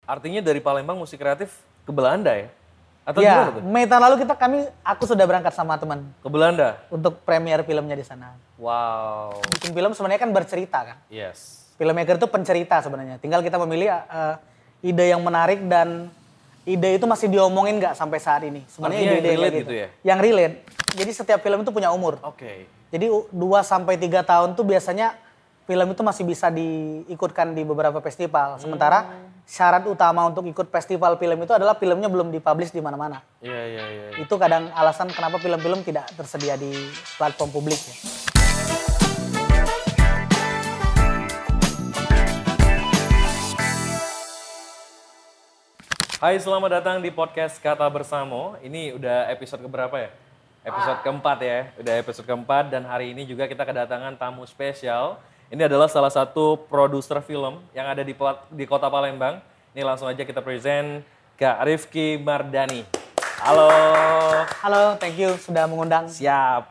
Artinya dari Palembang musik kreatif ke Belanda ya? Atau Ya, gimana tuh? Mei tahun lalu aku sudah berangkat sama teman Ke Belanda? untuk premier filmnya di sana. Wow. Bikin film sebenarnya kan bercerita kan. Yes. Filmmaker itu pencerita sebenarnya. Tinggal kita memilih ide yang menarik dan ide itu masih diomongin nggak sampai saat ini. Sebenarnya Artinya ide-ide yang relate kayak gitu ya? Yang relate. Jadi setiap film itu punya umur. Oke. Jadi 2-3 tahun tuh biasanya film itu masih bisa diikutkan di beberapa festival. Sementara syarat utama untuk ikut festival film itu adalah filmnya belum dipublish di mana-mana. Iya. Itu kadang alasan kenapa film-film tidak tersedia di platform publik ya. Hai, selamat datang di podcast Kata Bersamo. Ini udah episode keberapa ya? Episode keempat ya. Udah episode keempat dan hari ini juga kita kedatangan tamu spesial. Ini adalah salah satu produser film yang ada di Kota Palembang. Ini langsung aja kita present Kak Rifki Mardani. Halo. Halo, thank you sudah mengundang. Siap.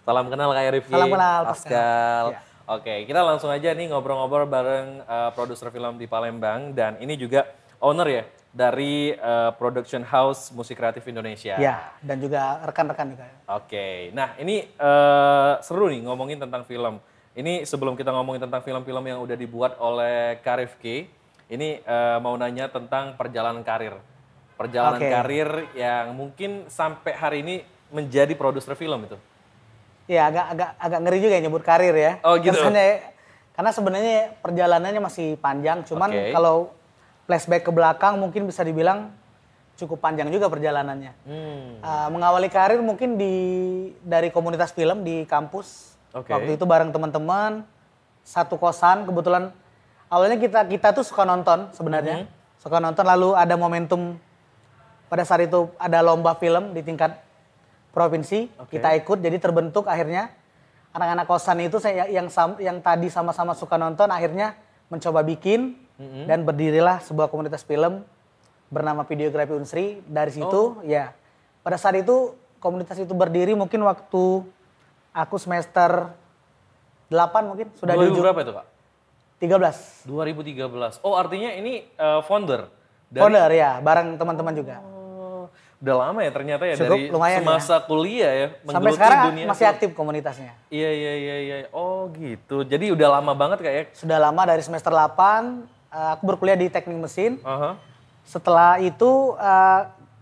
Salam kenal Kak Rifki. Salam kenal, Pascal. Ya. Oke, kita langsung aja nih ngobrol-ngobrol bareng produser film di Palembang. Dan ini juga owner ya dari Production House Musik Kreatif Indonesia. Ya, dan juga rekan-rekan juga. Oke, nah ini seru nih ngomongin tentang film. Ini sebelum kita ngomongin tentang film-film yang udah dibuat oleh Kak Rifki, ini mau nanya tentang perjalanan karir. Perjalanan karir yang mungkin sampai hari ini menjadi produser film itu. Ya, agak ngeri juga ya nyebut karir ya. Oh gitu. Karena sebenarnya perjalanannya masih panjang, cuman kalau flashback ke belakang mungkin bisa dibilang cukup panjang juga perjalanannya. Mengawali karir mungkin dari komunitas film di kampus. Waktu itu bareng teman-teman, satu kosan, kebetulan awalnya kita tuh suka nonton sebenarnya. Suka nonton, lalu ada momentum pada saat itu ada lomba film di tingkat provinsi, kita ikut, jadi terbentuk akhirnya anak-anak kosan itu yang tadi sama-sama suka nonton akhirnya mencoba bikin dan berdirilah sebuah komunitas film bernama Videografi Unsri. Dari situ ya pada saat itu komunitas itu berdiri mungkin waktu aku semester 8 mungkin sudah 2000 berapa itu Kak? 13. 2013. Oh artinya ini founder? Founder ya, bareng teman-teman juga. Oh, udah lama ya ternyata ya. Cukup, dari lumayan semasa kuliah ya. Sampai sekarang masih aktif komunitasnya. Iya. Oh gitu, jadi udah lama banget Kak ya? Sudah lama dari semester 8, aku berkuliah di teknik mesin. Setelah itu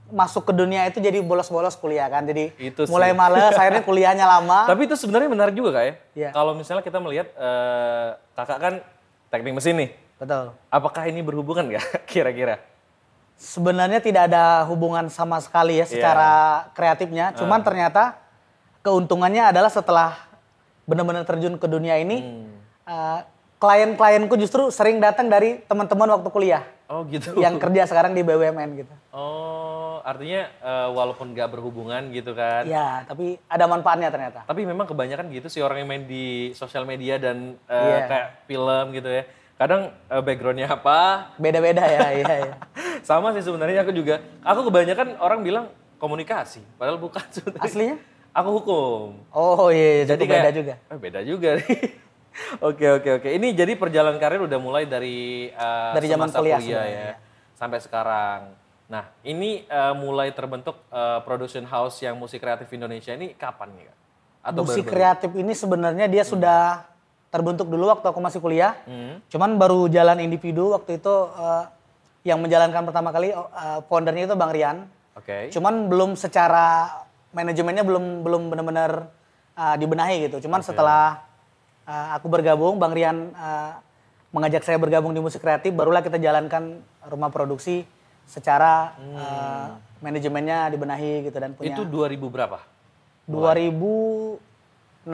masuk ke dunia itu jadi bolos-bolos kuliah kan. Jadi itu mulai males, akhirnya kuliahnya lama. Tapi itu sebenarnya menarik juga Kak ya? Iya. Kalau misalnya kita melihat kakak kan teknik mesin nih. Betul. Apakah ini berhubungan nggak kira-kira? Sebenarnya tidak ada hubungan sama sekali ya secara kreatifnya. Cuman ternyata keuntungannya adalah setelah benar-benar terjun ke dunia ini, klien-klienku justru sering datang dari teman-teman waktu kuliah. Oh gitu. Yang kerja sekarang di BUMN gitu. Oh, artinya walaupun nggak berhubungan gitu kan? Ya, tapi ada manfaatnya ternyata. Tapi memang kebanyakan gitu sih orang yang main di sosial media dan kayak film gitu ya. Kadang backgroundnya apa? Beda-beda ya, iya. Sama sih sebenarnya aku juga. Aku kebanyakan orang bilang komunikasi, padahal bukan sebenarnya. Aslinya? Aku hukum. Oh iya, jadi beda kayak, juga. Beda juga nih. Oke. Ini jadi perjalanan karir udah mulai dari zaman kuliah ya, sampai sekarang. Nah, ini mulai terbentuk production house yang Musik Kreatif Indonesia ini kapan nih Kak? Atau musik baru-baru? kreatif ini sebenarnya dia sudah terbentuk dulu waktu aku masih kuliah. Cuman baru jalan individu waktu itu yang menjalankan pertama kali foundernya itu Bang Rian. Cuman belum secara manajemennya belum benar-benar dibenahi gitu. Cuman setelah aku bergabung, Bang Rian mengajak saya bergabung di musik kreatif, barulah kita jalankan rumah produksi secara manajemennya dibenahi gitu dan punya. Itu 2000 berapa? 2016.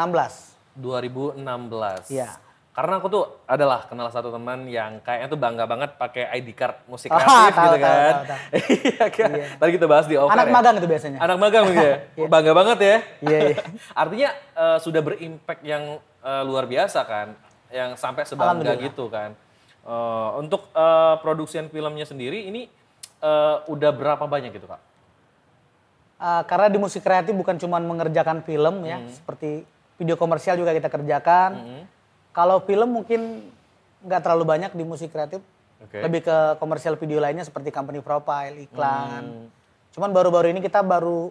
2016. Iya. Karena aku tuh adalah kenal satu teman yang kayaknya tuh bangga banget pakai ID card musik kreatif gitu kan. Iya kan. Tadi kita bahas di offer. Anak magang itu biasanya. Anak magang gitu ya. Bangga banget ya. Iya. Artinya sudah berimpact yang luar biasa kan. Yang sampai sebangga gitu kan. Untuk produksian filmnya sendiri ini udah berapa banyak gitu Kak? Karena di musik kreatif bukan cuma mengerjakan film ya. Seperti video komersial juga kita kerjakan. Kalau film mungkin nggak terlalu banyak di musik kreatif. Lebih ke komersial video lainnya seperti company profile, iklan. Cuman baru-baru ini kita baru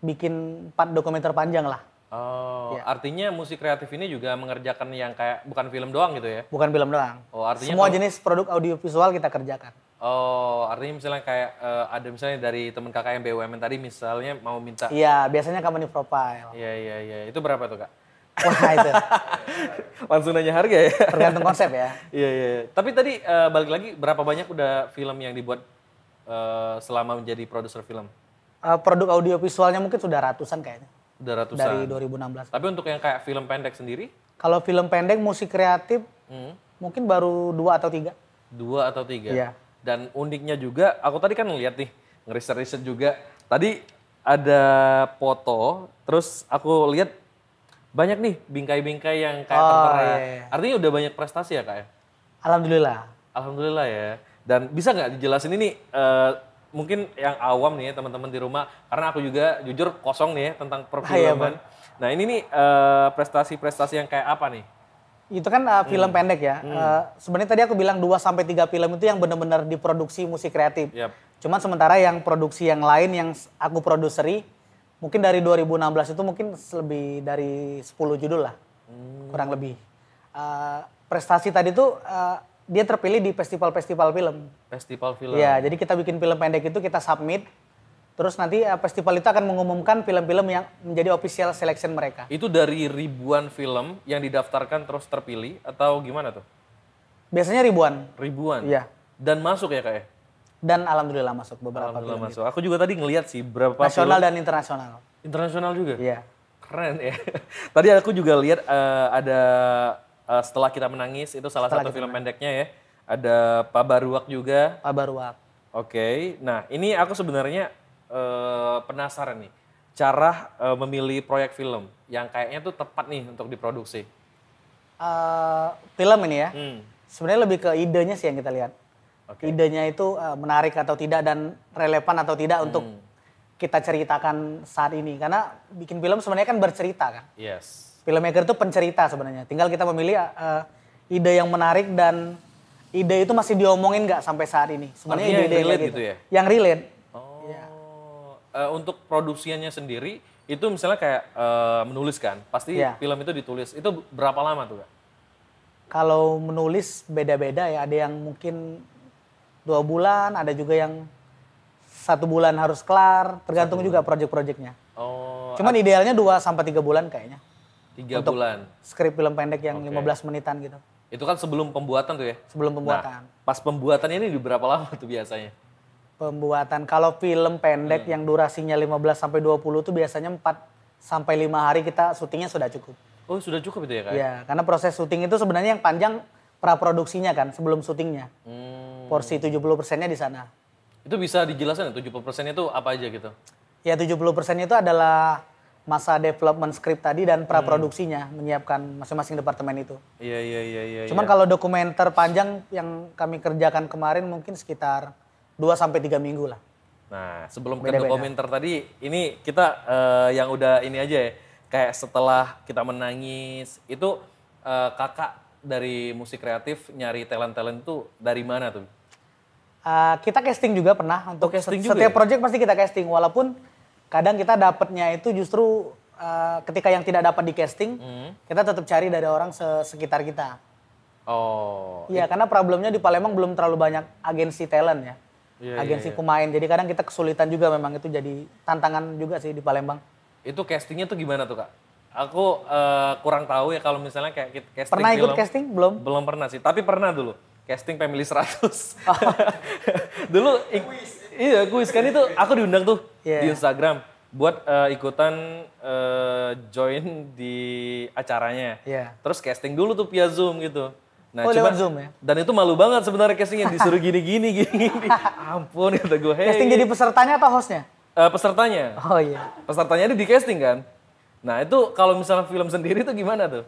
bikin 4 dokumenter panjang lah. Oh, artinya musik kreatif ini juga mengerjakan yang kayak bukan film doang gitu ya? Bukan film doang. Oh, artinya semua jenis produk audiovisual kita kerjakan. Oh, artinya misalnya kayak ada misalnya dari teman kakak yang BUMN tadi misalnya mau minta. Iya, biasanya company profile. Iya. Itu berapa tuh, Kak? Wah, itu. Langsung nanya harga ya? Tergantung konsep ya. Iya. Tapi tadi balik lagi, berapa banyak udah film yang dibuat selama menjadi produser film? Produk audiovisualnya mungkin sudah ratusan kayaknya. Udah ratusan? Dari 2016. Tapi untuk yang kayak film pendek sendiri? Kalau film pendek, musik kreatif, mungkin baru 2 atau 3. 2 atau 3? Iya. Dan uniknya juga, aku tadi kan ngeliat nih, ngeriset-riset juga. Tadi ada foto, terus aku lihat banyak nih bingkai-bingkai yang kayak tertera. Iya. Artinya udah banyak prestasi ya, Kak ya? Alhamdulillah. Alhamdulillah ya. Dan bisa nggak dijelasin ini, mungkin yang awam nih ya teman-teman di rumah, karena aku juga jujur kosong nih ya tentang perfilman. Nah ini nih prestasi-prestasi yang kayak apa nih? Itu kan film pendek ya. Sebenarnya tadi aku bilang 2-3 film itu yang benar-benar diproduksi musik kreatif. Yep. Cuman sementara yang produksi yang lain yang aku produseri, mungkin dari 2016 itu mungkin lebih dari 10 judul lah. Kurang lebih. Prestasi tadi tuh dia terpilih di festival-festival film. Festival film? Iya, jadi kita bikin film pendek itu kita submit. Terus nanti festival itu akan mengumumkan film-film yang menjadi official selection mereka. Itu dari ribuan film yang didaftarkan terus terpilih atau gimana tuh? Biasanya ribuan. Ribuan? Iya. Dan masuk ya Kak ya? Dan alhamdulillah masuk beberapa alhamdulillah film. Masuk. Aku juga tadi ngeliat sih berapa nasional film. Dan internasional. Internasional juga? Iya. Keren ya. Tadi aku juga lihat ada Setelah Kita Menangis, itu salah satu film pendeknya ya. Ada Pak Baruak juga. Pak Baruak. Oke. Nah ini aku sebenarnya penasaran nih. Cara memilih proyek film yang kayaknya tuh tepat nih untuk diproduksi. Film ini ya. Sebenarnya lebih ke idenya sih yang kita lihat. Idenya itu menarik atau tidak dan relevan atau tidak untuk kita ceritakan saat ini. Karena bikin film sebenarnya kan bercerita kan. Yes. Filmmaker itu pencerita sebenarnya. Tinggal kita memilih ide yang menarik dan ide itu masih diomongin nggak sampai saat ini. Sebenarnya ide yang relate gitu ya? Yang relate. Oh. Ya. Untuk produksiannya sendiri itu misalnya kayak menulis kan. Pasti film itu ditulis. Itu berapa lama tuh Kak? Kalau menulis beda-beda ya. Ada yang mungkin 2 bulan, ada juga yang 1 bulan harus kelar, tergantung juga project-projectnya. Oh. Cuman idealnya 2-3 bulan kayaknya. 3 bulan. Skrip film pendek yang 15 menitan gitu. Itu kan sebelum pembuatan tuh ya? Sebelum pembuatan. Nah, pas pembuatannya ini di berapa lama tuh biasanya? Pembuatan kalau film pendek yang durasinya 15-20 tuh biasanya 4-5 hari kita syutingnya sudah cukup. Oh, sudah cukup itu ya Kak? Iya, karena proses syuting itu sebenarnya yang panjang praproduksinya kan sebelum syutingnya. Porsi 70%-nya di sana. Itu bisa dijelaskan 70%-nya itu apa aja gitu? Ya 70% itu adalah masa development script tadi dan praproduksinya, menyiapkan masing-masing departemen itu. Iya. Cuman kalau dokumenter panjang yang kami kerjakan kemarin mungkin sekitar 2-3 minggu lah. Nah, sebelum ke dokumenter tadi, ini kita yang udah ini aja ya, kayak setelah Kita Menangis, itu kakak dari musik kreatif nyari talent-talent itu dari mana tuh? Kita casting juga pernah untuk setiap project pasti kita casting, walaupun kadang kita dapatnya itu justru ketika yang tidak dapat di casting, kita tetap cari dari orang sekitar kita. Oh. Iya, karena problemnya di Palembang belum terlalu banyak agensi talent ya. Agensi pemain, jadi kadang kita kesulitan juga memang itu jadi tantangan juga sih di Palembang. Itu castingnya tuh gimana tuh Kak? Aku kurang tahu ya kalau misalnya kayak casting pernah film. Ikut casting? Belum? Belum pernah sih, tapi pernah dulu. Casting Family 100. Dulu kuis kan itu aku diundang tuh di Instagram buat ikutan join di acaranya. Terus casting dulu tuh via Zoom gitu. Nah, lewat Zoom ya? Dan itu malu banget sebenarnya castingnya, disuruh gini. Ampun kata gue. Hey. Casting jadi pesertanya atau hostnya? Pesertanya. Oh iya. Pesertanya di casting kan. Nah itu kalau misalnya film sendiri tuh gimana tuh?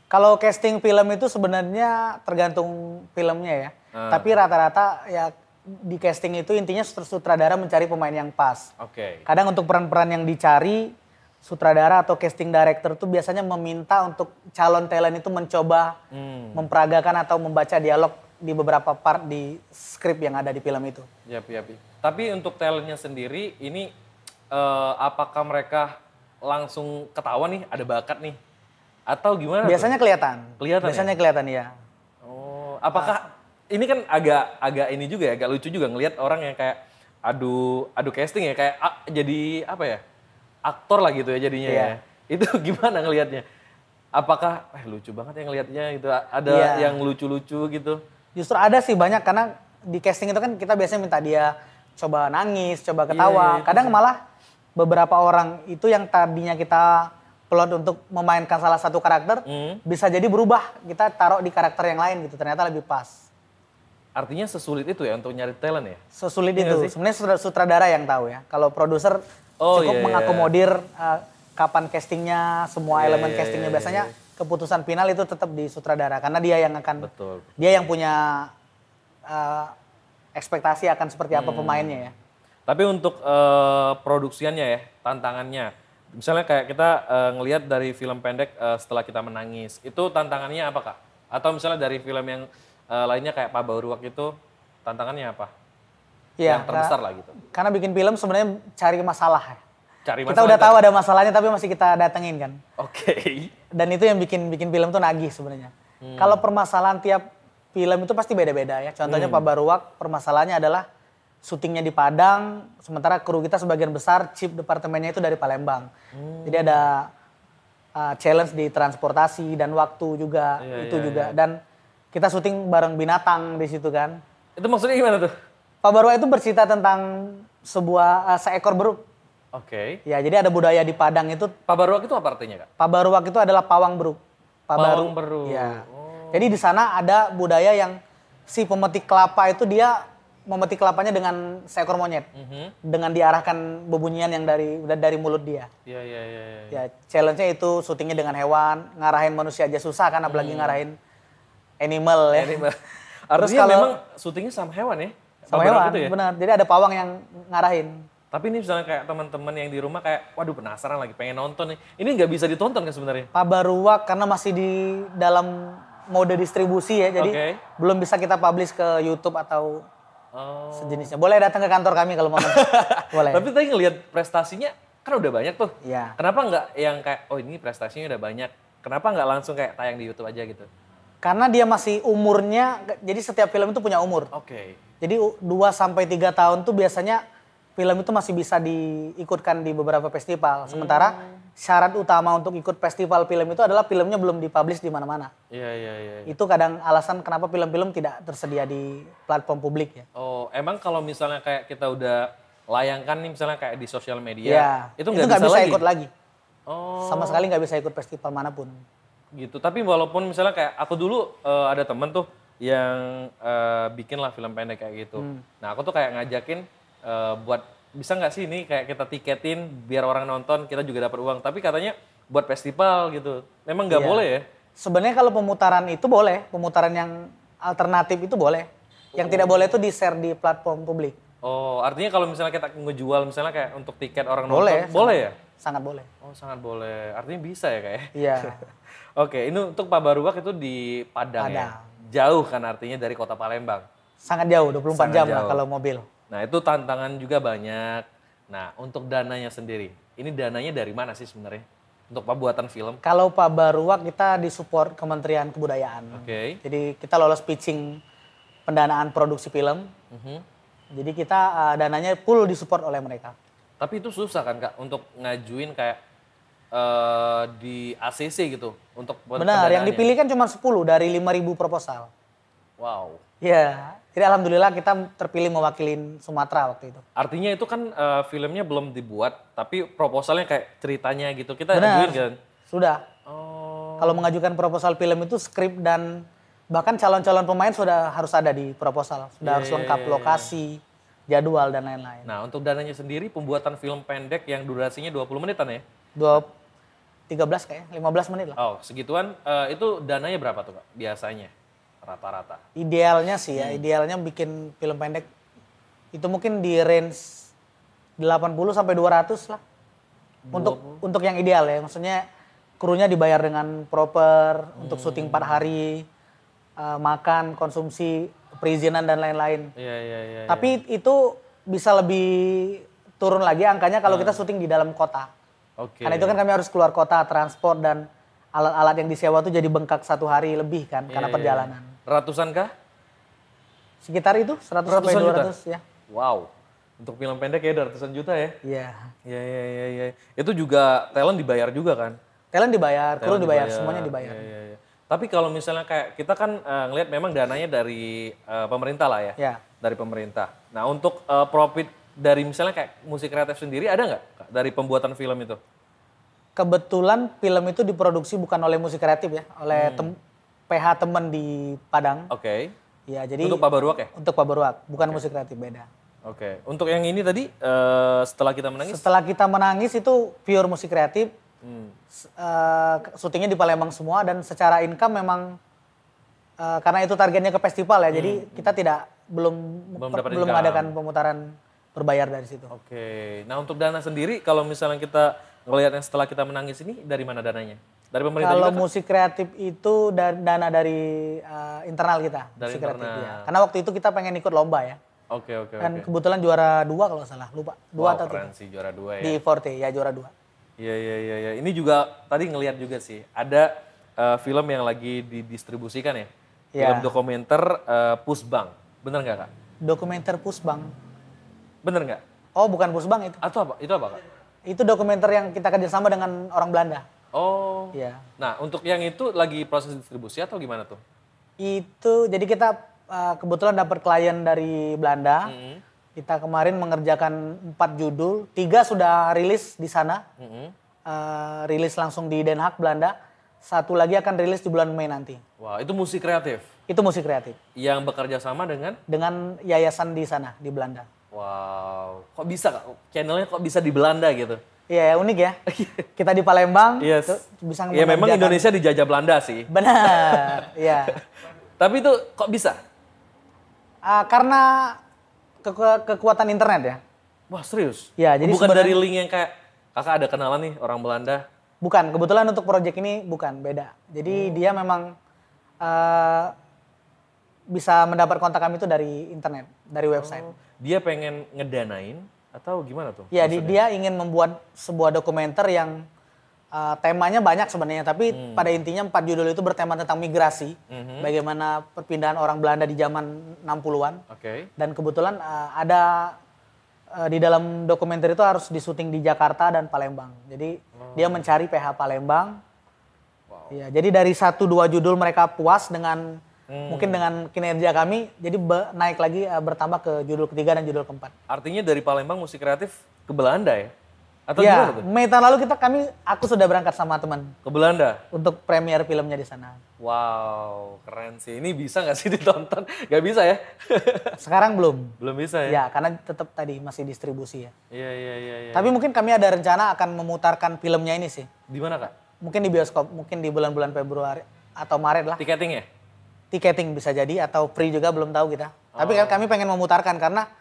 Kalau casting film itu sebenarnya tergantung filmnya ya. Tapi rata-rata ya di casting itu intinya sutradara mencari pemain yang pas. Kadang untuk peran-peran yang dicari, sutradara atau casting director tuh biasanya meminta untuk calon talent itu mencoba memperagakan atau membaca dialog di beberapa part di skrip yang ada di film itu. Yap. Tapi untuk talentnya sendiri ini apakah mereka langsung ketahuan nih ada bakat nih? Atau gimana? Biasanya kelihatan. Biasanya kelihatan ya. Oh, apakah ini kan agak ini juga ya, agak lucu juga ngelihat orang yang kayak adu casting ya, kayak jadi apa ya? Aktor lah gitu ya jadinya ya. Itu gimana ngelihatnya? Apakah lucu banget ya ngelihatnya gitu, ada yang lucu-lucu gitu? Justru ada sih banyak, karena di casting itu kan kita biasanya minta dia coba nangis, coba ketawa. Kadang malah beberapa orang itu yang tadinya kita plot untuk memainkan salah satu karakter, bisa jadi berubah, kita taruh di karakter yang lain gitu, ternyata lebih pas. Artinya sesulit itu ya untuk nyari talent ya? Sesulit itu, sebenarnya sutradara yang tahu ya. Kalau produser cukup mengakomodir kapan castingnya, semua elemen castingnya. Biasanya keputusan final itu tetap di sutradara, karena dia yang akan, dia yang punya ekspektasi akan seperti apa pemainnya ya. Tapi untuk produksiannya ya, tantangannya, misalnya kayak kita ngelihat dari film pendek Setelah Kita Menangis, itu tantangannya apa Kak? Atau misalnya dari film yang lainnya kayak Pak Baruak itu, tantangannya apa? Yang terbesar lah gitu. Karena bikin film sebenarnya cari masalah ya. Kita udah itu tahu ada masalahnya tapi masih kita datengin kan. Oke. Dan itu yang bikin film tuh nagih sebenarnya. Kalau permasalahan tiap film itu pasti beda-beda ya. Contohnya Pak Baruak, permasalahannya adalah syutingnya di Padang, sementara kru kita sebagian besar chief departemennya itu dari Palembang. Jadi ada challenge di transportasi dan waktu juga, juga. Dan kita syuting bareng binatang di situ kan. Itu maksudnya gimana tuh? Pak Baruak itu bercerita tentang seekor beruk. Oke. Ya, jadi ada budaya di Padang itu. Pak Baruak itu apa artinya, Kak? Pak Baruak itu adalah pawang beruk. Pawang beruk. Ya. Jadi di sana ada budaya yang si pemetik kelapa itu dia memetik kelapanya dengan seekor monyet. Dengan diarahkan bebunyian yang dari mulut dia. Iya. Ya, challenge-nya itu syutingnya dengan hewan, ngarahin manusia aja susah kan, apalagi ngarahin animal ya. Artinya memang syutingnya sama hewan ya? Sama hewan, gitu ya? Benar. Jadi ada pawang yang ngarahin. Tapi ini misalnya kayak teman-teman yang di rumah kayak, waduh penasaran lagi pengen nonton nih. Ini nggak bisa ditonton kan sebenarnya? Pak Baruak karena masih di dalam mode distribusi ya, jadi belum bisa kita publish ke YouTube atau sejenisnya. Boleh datang ke kantor kami kalau mau. Boleh. Tapi tadi ngelihat prestasinya kan udah banyak tuh. Iya. Kenapa nggak yang kayak, oh ini prestasinya udah banyak. Kenapa nggak langsung kayak tayang di YouTube aja gitu? Karena dia masih umurnya, jadi setiap film itu punya umur. Jadi 2-3 tahun tuh biasanya film itu masih bisa diikutkan di beberapa festival. Sementara syarat utama untuk ikut festival film itu adalah filmnya belum dipublish di mana-mana. Iya. Itu kadang alasan kenapa film-film tidak tersedia di platform publik ya. Oh, emang kalau misalnya kayak kita udah layangkan nih misalnya kayak di sosial media, itu nggak bisa ikut lagi. Sama sekali nggak bisa ikut festival manapun. Gitu, tapi walaupun misalnya kayak aku dulu ada temen tuh yang bikin lah film pendek kayak gitu. Nah aku tuh kayak ngajakin buat bisa nggak sih ini kayak kita tiketin biar orang nonton, kita juga dapat uang. Tapi katanya buat festival gitu. Memang nggak boleh ya? Sebenarnya kalau pemutaran itu boleh, pemutaran yang alternatif itu boleh. Yang tidak boleh itu di-share di platform publik. Oh, artinya kalau misalnya kita ngejual misalnya kayak untuk tiket orang nonton, boleh ya? Sangat boleh. Oh, sangat boleh. Artinya bisa ya kayak? Iya. Oke, ini untuk Pak Baruak itu di Padang ya? Jauh kan artinya dari kota Palembang? Sangat jauh, 24 jam lah kalau mobil. Nah itu tantangan juga banyak. Nah untuk dananya sendiri, ini dananya dari mana sih sebenarnya untuk pembuatan film? Kalau Pak Baruak kita disupport Kementerian Kebudayaan. Jadi kita lolos pitching pendanaan produksi film. Jadi kita dananya full disupport oleh mereka. Tapi itu susah kan Kak untuk ngajuin kayak di ACC gitu untuk benar, yang dipilih kan cuma 10 dari 5.000 proposal. Wow. Ya, jadi alhamdulillah kita terpilih mewakilin Sumatera waktu itu. Artinya itu kan filmnya belum dibuat, tapi proposalnya kayak ceritanya gitu. Kita ajuin kan? Sudah. Kalau mengajukan proposal film itu skrip dan bahkan calon-calon pemain sudah harus ada di proposal. Sudah harus lengkap lokasi, jadwal dan lain-lain. Nah untuk dananya sendiri pembuatan film pendek yang durasinya 20 menitan ya? 13 kayak, 15 menit lah. Oh segituan, itu dananya berapa tuh Kak biasanya? Rata-rata. Idealnya sih ya, idealnya bikin film pendek itu mungkin di range 80 sampai 200 lah. Untuk yang ideal ya, maksudnya krunya dibayar dengan proper, untuk syuting 4 hari. makan, konsumsi, perizinan dan lain-lain. Iya. Tapi itu bisa lebih turun lagi angkanya kalau kita syuting di dalam kota. Oke. Karena itu kan kami harus keluar kota, transport dan alat-alat yang disewa tuh jadi bengkak 1 hari lebih kan karena perjalanan. Ratusan kah? Sekitar itu 100 sampai 200 ya. Wow. Untuk film pendek ya ratusan juta ya? Iya. Iya. Itu juga talent dibayar juga kan? Talent dibayar, kru dibayar, semuanya dibayar. Iya. Tapi kalau misalnya kayak kita kan ngelihat memang dananya dari pemerintah lah ya. Ya. Dari pemerintah. Nah untuk profit dari misalnya kayak musik kreatif sendiri ada nggak dari pembuatan film itu? Kebetulan film itu diproduksi bukan oleh musik kreatif ya, oleh PH teman di Padang. Oke. Ya, jadi untuk Pak Baruak ya? Untuk Pak Baruak, bukan musik kreatif, beda. Oke. Untuk yang ini tadi setelah kita menangis? Setelah kita menangis itu pure musik kreatif. Syutingnya di Palembang semua dan secara income memang karena itu targetnya ke festival ya, jadi kita belum mengadakan pemutaran berbayar dari situ. Oke. Nah untuk dana sendiri kalau misalnya kita ngelihat yang setelah kita menangis ini dari mana dananya? Dari pemerintah kalau juga kan? Musik kreatif itu dana dari internal kita. Dari musik internal. Kreatif, ya. Karena waktu itu kita pengen ikut lomba ya. Oke. Dan kebetulan juara 2 kalau salah, lupa. 2 atau 3. Keren sih juara 2 ya. Di Forte ya juara 2. Iya. Ini juga tadi ngelihat juga sih. Ada film yang lagi didistribusikan ya. Film dokumenter Pusbang. Bener nggak Kak? Dokumenter Pusbang. Bener nggak? Oh bukan Pusbang itu. Atau apa? Itu apa Kak? Itu dokumenter yang kita kerjasama dengan orang Belanda. Oh. Iya. Nah untuk yang itu lagi proses distribusi atau gimana tuh? Itu jadi kita kebetulan dapat klien dari Belanda. Kita kemarin mengerjakan 4 judul, 3 sudah rilis di sana. Rilis langsung di Den Haag, Belanda. 1 lagi akan rilis di bulan Mei nanti. Wah, itu musik kreatif? Itu musik kreatif. Yang bekerja sama dengan? Dengan yayasan di sana, di Belanda. Wow, kok bisa Kak? Channelnya kok bisa di Belanda gitu? Iya, unik ya. Kita di Palembang, bisa ya memang Indonesia dijajah Belanda sih. Benar, iya. Tapi itu kok bisa? Karena kekuatan internet ya. Wah serius? Ya, jadi bukan dari link yang kayak kakak ada kenalan nih orang Belanda? Bukan, kebetulan untuk proyek ini bukan, beda. Jadi dia memang bisa mendapat kontak kami itu dari internet, dari website. Dia pengen ngedanain atau gimana tuh? Ya, dia ingin membuat sebuah dokumenter yang temanya banyak sebenarnya, tapi pada intinya 4 judul itu bertema tentang migrasi, bagaimana perpindahan orang Belanda di zaman 60-an. Dan kebetulan ada di dalam dokumenter itu harus disuting di Jakarta dan Palembang. Jadi dia mencari PH Palembang. Ya, jadi dari 1-2 judul mereka puas dengan mungkin dengan kinerja kami, jadi naik lagi bertambah ke judul ketiga dan judul keempat. Artinya dari Palembang musik kreatif ke Belanda ya? Atau ya, gimana tuh? Mei tahun lalu aku sudah berangkat sama teman. Ke Belanda? Untuk premier filmnya di sana. Wow, keren sih. Ini bisa nggak sih ditonton? Gak bisa ya? Sekarang belum. Belum bisa ya? Ya, karena tetap tadi masih distribusi ya. Iya. Tapi mungkin kami ada rencana akan memutarkan filmnya ini sih. Di mana Kak? Mungkin di bioskop, mungkin di bulan-bulan Februari atau Maret lah. Tiketing ya? Tiketing bisa jadi atau free juga belum tahu kita. Tapi kami pengen memutarkan karena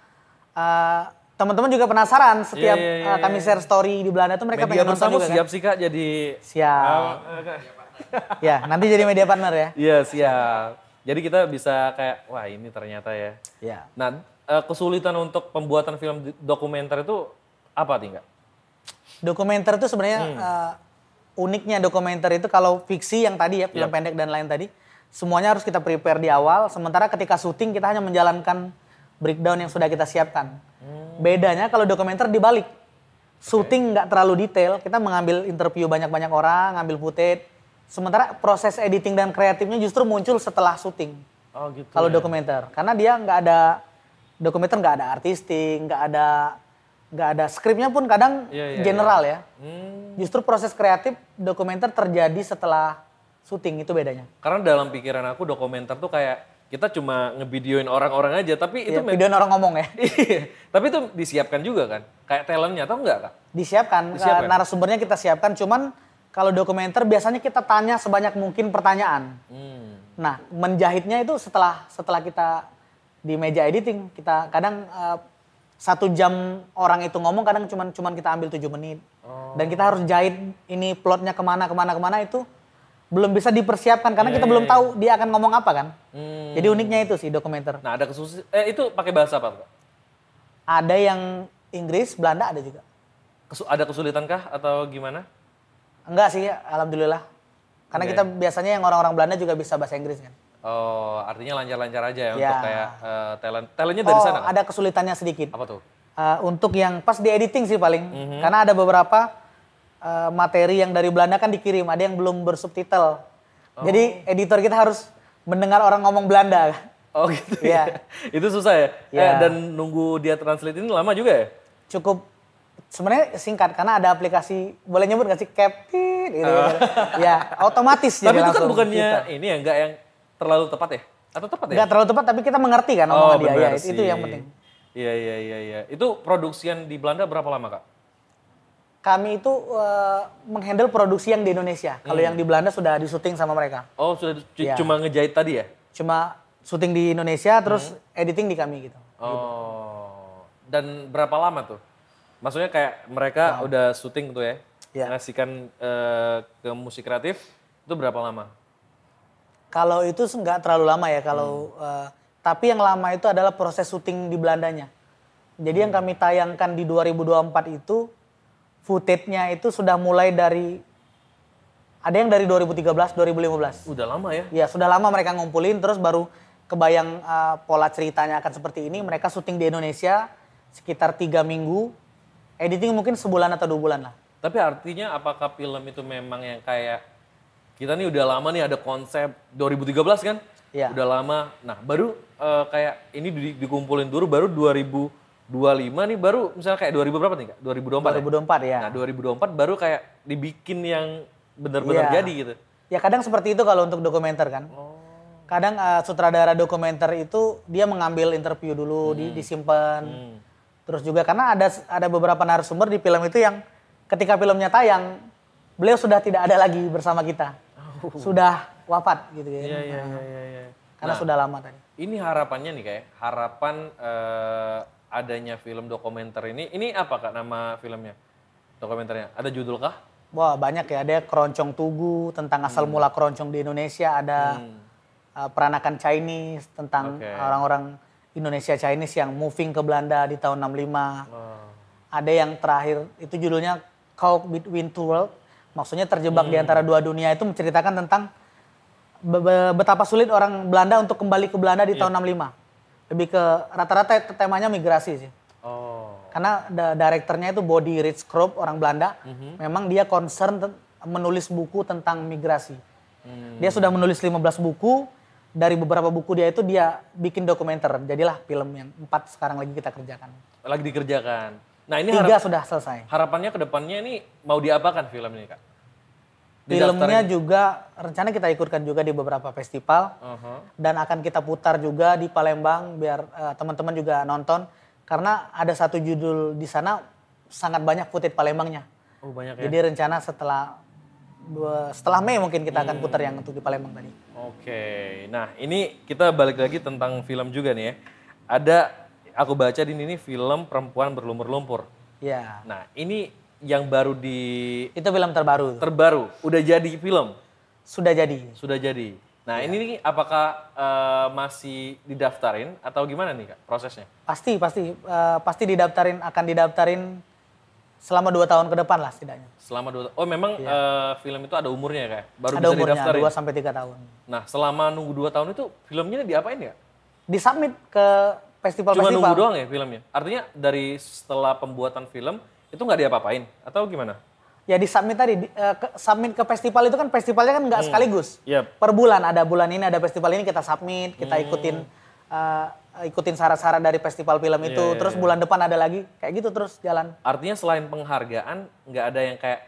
teman-teman juga penasaran setiap kami share story di Belanda tuh mereka pengen nonton juga siap kan? sih Kak jadi... Siap. Ya, nanti jadi media partner ya? Iya, siap. Jadi kita bisa kayak, wah ini ternyata ya. Iya. Nah, kesulitan untuk pembuatan film dokumenter itu apa tinggal? Dokumenter itu sebenarnya uniknya dokumenter itu kalau fiksi yang tadi ya, film pendek dan lain tadi, semuanya harus kita prepare di awal, sementara ketika syuting kita hanya menjalankan breakdown yang sudah kita siapkan. Bedanya kalau dokumenter dibalik. Syuting nggak terlalu detail, kita mengambil interview banyak-banyak orang, ngambil footage. Sementara proses editing dan kreatifnya justru muncul setelah syuting. Oh gitu. Kalau dokumenter, karena dia dokumenter nggak ada artisting, nggak ada skripnya pun kadang general ya. Justru proses kreatif dokumenter terjadi setelah syuting, itu bedanya. Karena dalam pikiran aku dokumenter tuh kayak kita cuma ngevideoin orang-orang aja, tapi itu videoin orang ngomong ya. Tapi itu disiapkan juga kan? Kayak talentnya atau enggak Kak? Disiapkan. Narasumbernya kita siapkan, cuman kalau dokumenter biasanya kita tanya sebanyak mungkin pertanyaan. Nah, menjahitnya itu setelah kita di meja editing, kita kadang 1 jam orang itu ngomong, kadang cuman kita ambil 7 menit. Dan kita harus jahit ini plotnya kemana itu belum bisa dipersiapkan karena kita belum tahu dia akan ngomong apa kan. Jadi uniknya itu sih dokumenter. Nah, ada itu pakai bahasa apa, Pak? Ada yang Inggris, Belanda ada juga. Ada kesulitankah atau gimana? Enggak sih, alhamdulillah. Karena kita biasanya yang orang-orang Belanda juga bisa bahasa Inggris kan. Oh, artinya lancar-lancar aja ya untuk kayak talentnya dari sana? Ada kesulitannya sedikit. Apa tuh? Untuk yang pas di editing sih paling. Karena ada beberapa materi yang dari Belanda kan dikirim, ada yang belum bersubtitle. Jadi editor kita harus mendengar orang ngomong Belanda. Oh gitu ya? Itu susah ya? Dan nunggu dia translate ini lama juga ya? Cukup, sebenarnya singkat karena ada aplikasi, boleh nyebut nggak sih, Captain gitu. Ya, otomatis. Tapi itu kan bukannya ini ya, nggak yang terlalu tepat ya? Atau tepat ya? Nggak terlalu tepat, tapi kita mengerti kan omongan dia. Ya, itu yang penting. Iya. Itu produksian di Belanda berapa lama, Kak? Kami itu menghandle produksi yang di Indonesia. Kalau yang di Belanda sudah disuting sama mereka. Oh, sudah cuma ngejahit tadi ya? Cuma syuting di Indonesia, terus editing di kami gitu. Oh, dan berapa lama tuh? Maksudnya kayak mereka udah syuting tuh ya? Ngasihkan ke musik kreatif, itu berapa lama? Kalau itu nggak terlalu lama ya, tapi yang lama itu adalah proses syuting di Belandanya. Jadi yang kami tayangkan di 2024 itu, footage-nya itu sudah mulai dari, ada yang dari 2013, 2015. Udah lama ya? Ya, sudah lama mereka ngumpulin, terus baru kebayang pola ceritanya akan seperti ini. Mereka syuting di Indonesia sekitar 3 minggu, editing mungkin sebulan atau 2 bulan lah. Tapi artinya apakah film itu memang yang kayak, kita nih udah lama nih ada konsep 2013 kan? Ya. Udah lama, nah baru kayak ini dikumpulin dulu, baru 2025 nih, baru misalnya kayak 2000 berapa nih Kak? 2024 ya. Nah 2024 baru kayak dibikin yang benar-benar jadi gitu. Ya kadang seperti itu kalau untuk dokumenter kan. Kadang sutradara dokumenter itu dia mengambil interview dulu, disimpan. Terus juga karena ada beberapa narasumber di film itu yang ketika filmnya tayang, beliau sudah tidak ada lagi bersama kita. Sudah wafat gitu ya. Iya. Karena sudah lama tadi. Ini harapannya nih kayak, harapan adanya film dokumenter ini apa Kak nama filmnya? Dokumenternya, ada judul kah? Wah banyak ya, ada Keroncong Tugu tentang asal mula keroncong di Indonesia, ada peranakan Chinese tentang orang-orang Indonesia Chinese yang moving ke Belanda di tahun 65. Ada yang terakhir itu judulnya Caught Between Two Worlds, maksudnya terjebak di antara dua dunia, itu menceritakan tentang betapa sulit orang Belanda untuk kembali ke Belanda di tahun 65. Lebih ke rata-rata temanya migrasi sih. Karena direkturnya itu Body Rich Kroop, orang Belanda. Memang dia concern menulis buku tentang migrasi. Dia sudah menulis 15 buku. Dari beberapa buku dia itu dia bikin dokumenter. Jadilah film yang 4 sekarang lagi kita kerjakan. Lagi dikerjakan. Nah ini 3 sudah selesai. Harapannya ke depannya ini mau diapakan film ini Kak? Filmnya juga rencana kita ikutkan juga di beberapa festival. Dan akan kita putar juga di Palembang biar teman-teman juga nonton. Karena ada satu judul di sana sangat banyak footage Palembangnya. Oh banyak ya? Jadi rencana setelah Mei mungkin kita akan putar yang untuk di Palembang tadi. Oke, nah ini kita balik lagi tentang film juga nih ya. Aku baca di ini film Perempuan Berlumpur-Lumpur. Iya. Nah ini yang baru Itu film terbaru. Terbaru, udah jadi film? Sudah jadi. Sudah jadi. Nah ini nih apakah masih didaftarin atau gimana nih Kak prosesnya? Pasti akan didaftarin selama 2 tahun ke depan lah setidaknya. Selama 2 tahun. Oh memang film itu ada umurnya Kak? Baru ada bisa umurnya, didaftarin? 2-3 tahun. Nah selama nunggu 2 tahun itu filmnya diapain ya? Disubmit ke festival-festival. Cuma nunggu doang ya filmnya? Artinya dari setelah pembuatan film itu nggak diapa-apain atau gimana? Ya disubmit tadi, submit ke festival itu kan festivalnya kan nggak sekaligus. Yep. Per bulan, ada bulan ini, ada festival ini kita submit, kita ikutin syarat-syarat dari festival film itu, terus bulan depan ada lagi, kayak gitu terus jalan. Artinya selain penghargaan, nggak ada yang kayak,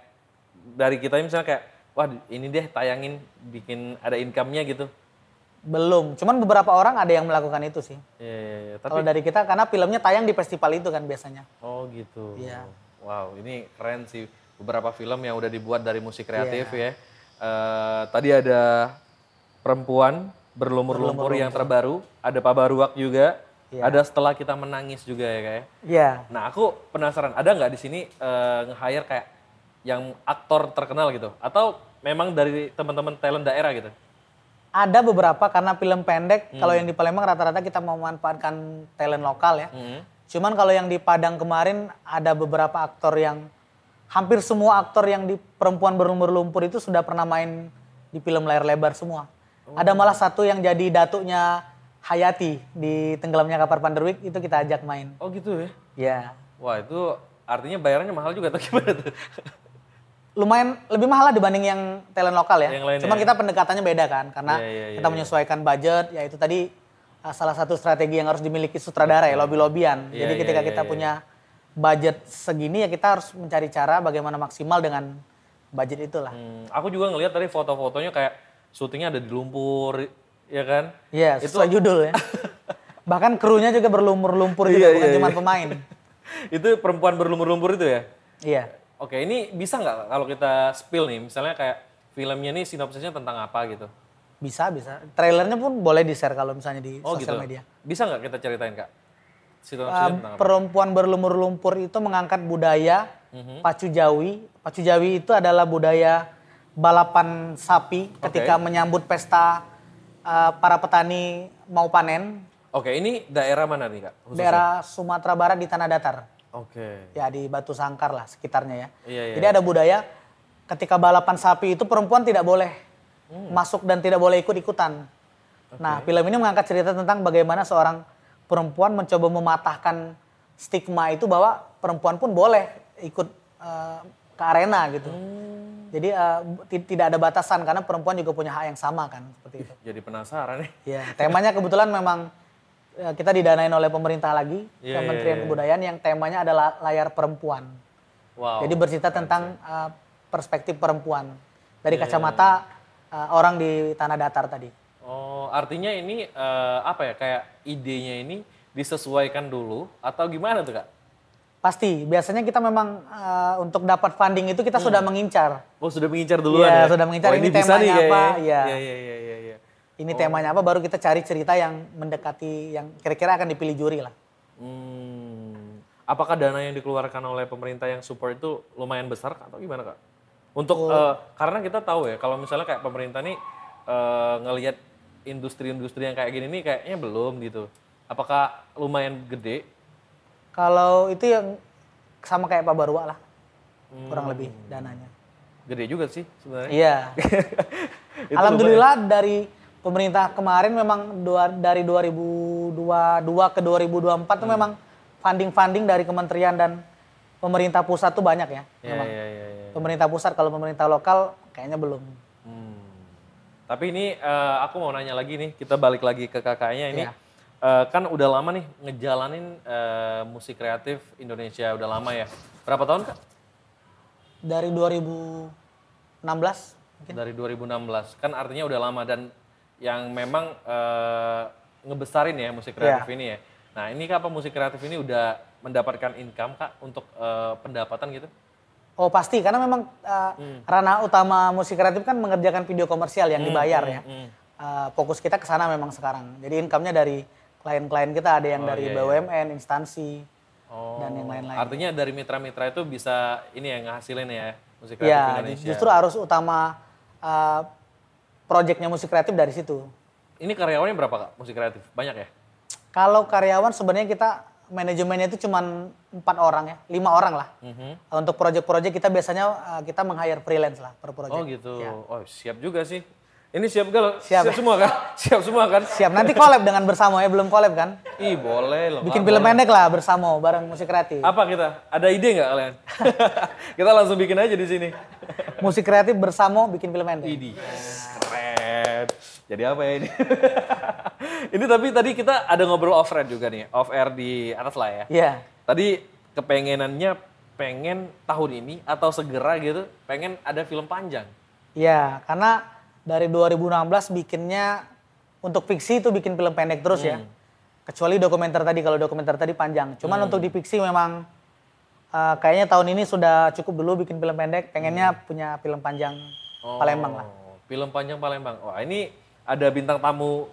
dari kita misalnya kayak, wah ini deh tayangin, bikin ada income-nya gitu? Belum, cuman beberapa orang ada yang melakukan itu sih. Iya. Kalau dari kita, karena filmnya tayang di festival itu kan biasanya. Oh gitu. Iya. Wow, ini keren sih. Beberapa film yang udah dibuat dari musik kreatif ya. Tadi ada Perempuan Berlumpur-Lumpur yang terbaru. Ada Pak Baruak juga. Ada Setelah Kita Menangis juga ya kayak. Iya. Nah aku penasaran, ada nggak di sini nge-hire kayak yang aktor terkenal gitu? Atau memang dari teman-teman talent daerah gitu? Ada beberapa karena film pendek, kalau yang di Palembang rata-rata kita memanfaatkan talent lokal ya. Cuman kalau yang di Padang kemarin ada beberapa aktor yang, hampir semua aktor yang di Perempuan Berlumpur-Lumpur itu sudah pernah main di film layar lebar semua. Ada malah satu yang jadi datuknya Hayati di Tenggelamnya Kapal Panderwick, itu kita ajak main. Oh gitu ya? Iya. Wah itu artinya bayarannya mahal juga atau gimana tuh? Lumayan lebih mahal lah dibanding yang talent lokal ya. Yang lain Cuman ya? kita pendekatannya beda kan, karena Iya, kita menyesuaikan budget, ya itu tadi salah satu strategi yang harus dimiliki sutradara ya, lobby-lobbyan. Iya, Jadi ketika iya, kita iya. punya budget segini ya kita harus mencari cara bagaimana maksimal dengan budget itulah. Aku juga ngelihat tadi foto-fotonya kayak syutingnya ada di lumpur, ya kan? Iya, sesuai judul ya. Bahkan krunya juga berlumpur-lumpur juga, bukan cuma pemain. Itu Perempuan Berlumpur-Lumpur itu ya? Iya. Oke, ini bisa nggak kalau kita spill nih, misalnya kayak filmnya nih sinopsisnya tentang apa gitu? Bisa. Trailernya pun boleh di-share kalau misalnya di sosial media. Bisa nggak kita ceritain Kak? Sinopsisnya tentang apa? Perempuan Berlumpur-Lumpur itu mengangkat budaya Pacu Jawi. Pacu Jawi itu adalah budaya balapan sapi ketika menyambut pesta para petani mau panen. Oke, ini daerah mana nih Kak? Khususnya? Daerah Sumatera Barat di Tanah Datar. Oke. Ya di Batu Sangkar lah sekitarnya ya. Iya. Jadi ada budaya ketika balapan sapi itu perempuan tidak boleh masuk dan tidak boleh ikut-ikutan. Nah, film ini mengangkat cerita tentang bagaimana seorang perempuan mencoba mematahkan stigma itu bahwa perempuan pun boleh ikut ke arena gitu. Jadi tidak ada batasan karena perempuan juga punya hak yang sama kan, seperti itu. Jadi penasaran nih. Ya, temanya kebetulan memang kita didanain oleh pemerintah lagi, Kementerian Kebudayaan, yang temanya adalah layar perempuan. Wow. Jadi bercerita tentang perspektif perempuan dari kacamata orang di Tanah Datar tadi. Oh, artinya ini apa ya, kayak idenya ini disesuaikan dulu atau gimana tuh Kak? Pasti, biasanya kita memang untuk dapat funding itu kita sudah mengincar. Oh, sudah mengincar duluan ya? ya? Sudah mengincar, oh, ini bisa temanya nih, apa. Iya. Ini temanya apa, baru kita cari cerita yang mendekati, yang kira-kira akan dipilih juri lah. Apakah dana yang dikeluarkan oleh pemerintah yang support itu lumayan besar atau gimana Kak? Untuk, karena kita tahu ya, kalau misalnya kayak pemerintah nih ngelihat industri-industri yang kayak gini nih kayaknya belum gitu. Apakah lumayan gede? Kalau itu yang sama kayak Pak Barwa lah, kurang lebih dananya. Gede juga sih sebenarnya. Iya. Alhamdulillah dari pemerintah kemarin memang dari 2022 ke 2024 tuh memang funding dari kementerian dan pemerintah pusat tuh banyak ya. Memang. Iya. Pemerintah pusat, kalau pemerintah lokal kayaknya belum. Tapi ini aku mau nanya lagi nih, kita balik lagi ke kakaknya ini. Kan udah lama nih ngejalanin musik kreatif Indonesia, udah lama ya. Berapa tahun Kak? Dari 2016 mungkin. Dari 2016, kan artinya udah lama dan yang memang ngebesarin ya musik kreatif ini ya. Nah ini Kak, apa musik kreatif ini udah mendapatkan income Kak untuk pendapatan gitu? Oh pasti, karena memang ranah utama musik kreatif kan mengerjakan video komersial yang dibayar ya. Fokus kita ke sana memang sekarang. Jadi income-nya dari klien-klien kita, ada yang dari BUMN, instansi, dan yang lain-lain. Artinya dari mitra-mitra itu bisa ini ya ngehasilin ya musik kreatif Indonesia. Justru arus utama proyeknya musik kreatif dari situ. Ini karyawannya berapa Kak musik kreatif? Banyak ya? Kalau karyawan sebenarnya kita manajemennya itu cuma 4 orang ya, 5 orang lah. Untuk proyek-proyek kita biasanya kita meng-hire freelance lah per proyek. Oh gitu. Ya. Oh siap juga sih. Ini siap gak? Siap semua kan? Siap semua kan? Siap, nanti collab dengan Bersamo ya, belum collab kan? Ih boleh loh. Bikin film pendek lah Bersamo bareng musik kreatif. Apa kita? Ada ide nggak kalian? Kita langsung bikin aja di sini. Musik kreatif Bersamo bikin film pendek. Idi. Keren. Jadi apa ya ini? Ini tapi tadi kita ada ngobrol off air juga nih, off air di atas lah ya. Iya. Tadi kepengenannya pengen tahun ini atau segera gitu, pengen ada film panjang. Iya, karena dari 2016 bikinnya untuk fiksi itu bikin film pendek terus ya. Kecuali dokumenter tadi, kalau dokumenter tadi panjang. Cuman untuk di fiksi memang kayaknya tahun ini sudah cukup dulu bikin film pendek, pengennya punya film panjang Palembang lah. Film panjang Palembang. Wah, ini ada bintang tamu